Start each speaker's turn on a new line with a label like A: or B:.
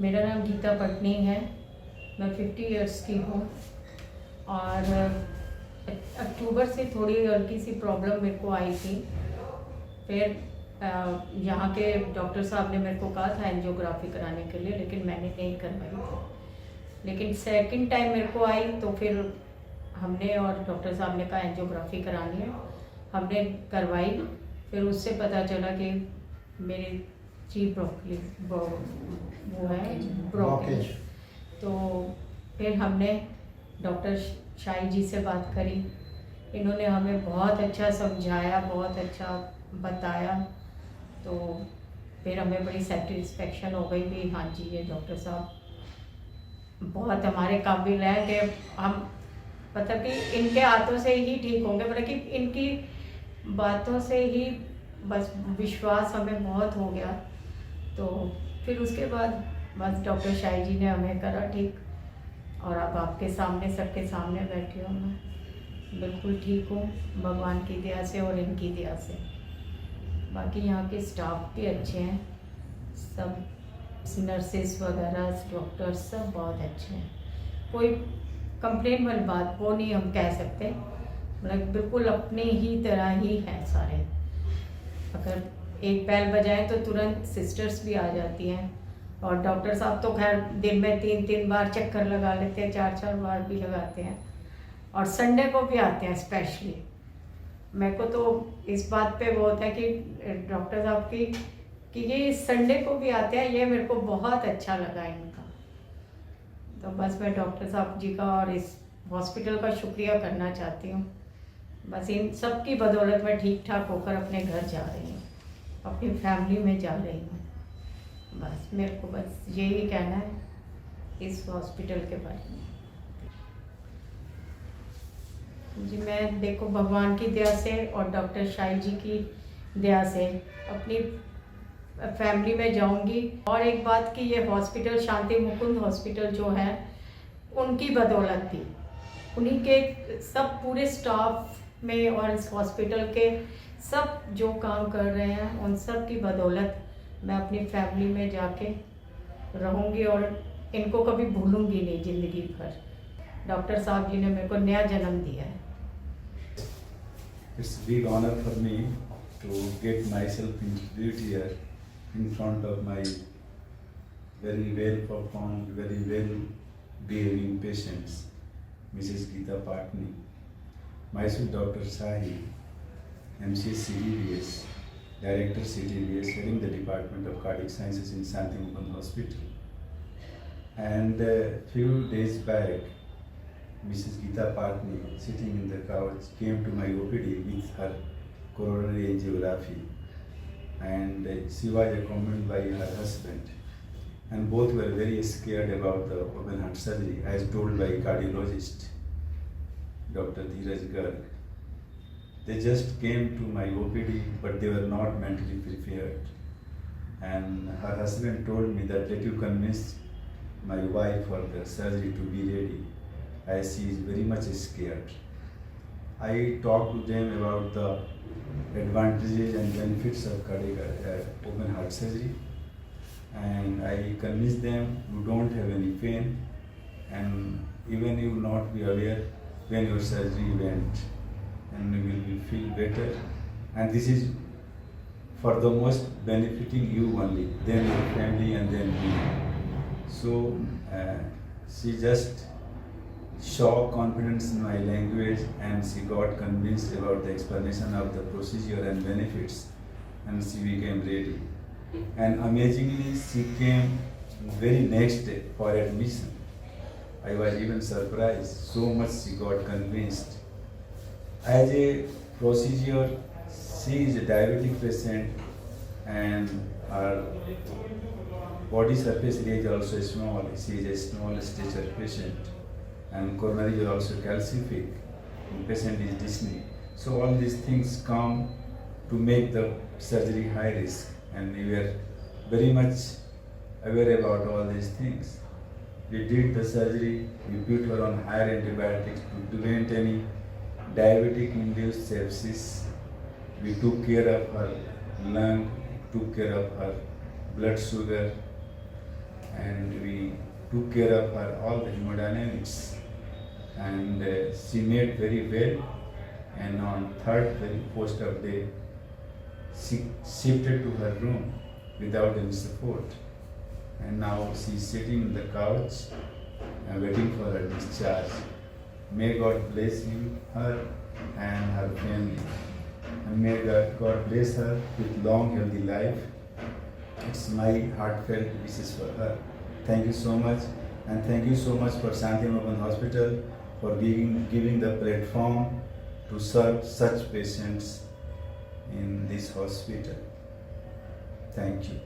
A: मेरा नाम गीता पटनी है। मैं 50 इयर्स की हूँ और अक्टूबर से थोड़ी हल्की सी प्रॉब्लम मेरे को आई थी। फिर यहाँ के डॉक्टर साहब ने मेरे को कहा था एंजियोग्राफी कराने के लिए, लेकिन मैंने नहीं करवाई थी। लेकिन सेकंड टाइम मेरे को आई तो फिर हमने और डॉक्टर साहब ने कहा एंजियोग्राफी करानी है। हमने करवाई। फिर उससे पता चला कि मेरी चीफ वो है ब्रोकेज। तो फिर हमने डॉक्टर शाही जी से बात करी। इन्होंने हमें बहुत अच्छा समझाया, बहुत अच्छा बताया। तो फिर हमें बड़ी सेटिस्फेक्शन हो गई कि हाँ जी, ये डॉक्टर साहब बहुत हमारे काबिल हैं कि हम मतलब कि इनके हाथों से ही ठीक होंगे। मतलब कि इनकी बातों से ही बस विश्वास हमें बहुत हो गया। तो फिर उसके बाद बस डॉक्टर शाही जी ने हमें करा ठीक, और अब आपके सामने सबके सामने बैठी हूँ। मैं बिल्कुल ठीक हूँ भगवान की दया से और इनकी दया से। बाकी यहाँ के स्टाफ भी अच्छे हैं, सब नर्सेस वगैरह डॉक्टर्स सब बहुत अच्छे हैं। कोई कंप्लेन वाली बात वो नहीं हम कह सकते। मतलब बिल्कुल अपने ही तरह ही हैं सारे। अगर एक बेल बजाए तो तुरंत सिस्टर्स भी आ जाती हैं। और डॉक्टर साहब तो खैर दिन में 3-3 बार चक्कर लगा लेते हैं, 4-4 बार भी लगाते हैं। और संडे को भी आते हैं स्पेशली। मेरे को तो इस बात पे वो होता है कि डॉक्टर साहब की कि ये संडे को भी आते हैं, ये मेरे को बहुत अच्छा लगा इनका। तो बस मैं डॉक्टर साहब जी का और इस हॉस्पिटल का शुक्रिया करना चाहती हूँ। बस इन सब की बदौलत मैं ठीक ठाक होकर अपने घर जा रही हूँ, अपनी फैमिली में जा रही हूँ। बस मेरे को बस यही कहना है इस हॉस्पिटल के बारे में। जी मैं देखो भगवान की दया से और डॉक्टर शाही जी की दया से अपनी फैमिली में जाऊंगी। और एक बात कि ये हॉस्पिटल शांति मुकुंद हॉस्पिटल जो है उनकी बदौलत थी, उन्हीं के सब पूरे स्टाफ में और इस हॉस्पिटल के सब जो काम कर रहे हैं उन सब की बदौलत मैं अपनी फैमिली में जाके रहूँगी और इनको कभी भूलूंगी नहीं ज़िंदगी भर। डॉक्टर साहब जी ने मेरे को नया जन्म दिया है।
B: It's a big honor for me to get myself introduced here in front of my very well performed, very well behaving patients, Mrs. Geeta Patni. Myself Dr. Sahi, MCS CDBS, Director CDBS, heading the Department of Cardiac Sciences in Shanti Mukund Hospital. And a few days back, Mrs. Geeta Patni, sitting in the couch, came to my OPD with her coronary angiography, and she was accompanied by her husband, and both were very scared about the open heart surgery, as told by cardiologist Dr. Dheeraj Garg. They just came to my OPD, but they were not mentally prepared, and her husband told me that let you convince my wife for the surgery to be ready, as she is very much scared. I talked to them about the advantages and benefits of cardiac open heart surgery, and I convinced them you don't have any pain, and even you will not be aware when your surgery went, and you will feel better, and this is for the most benefiting you only, then your family and then me. So she just saw confidence in my language, and she got convinced about the explanation of the procedure and benefits, and she became ready. And amazingly, she came very next day for admission. I was even surprised, so much she got convinced. As a procedure, she is a diabetic patient, and her body surface area is also small. She is a small stature patient, and coronary is also calcific. The patient is dyspneic. So all these things come to make the surgery high risk, and we were very much aware about all these things. We did the surgery, we put her on higher antibiotics to prevent any diabetic induced sepsis. We took care of her lung, took care of her blood sugar, and took care of her all the hemodynamics, and she made very well. And on third very post-op day, she shifted to her room without any support. And now she is sitting on the couch and waiting for her discharge. May God bless you, her and her family. And may God bless her with long healthy life. It's my heartfelt wishes for her. Thank you so much, and thank you so much for Shanti Mohan Hospital for giving the platform to serve such patients in this hospital. Thank you.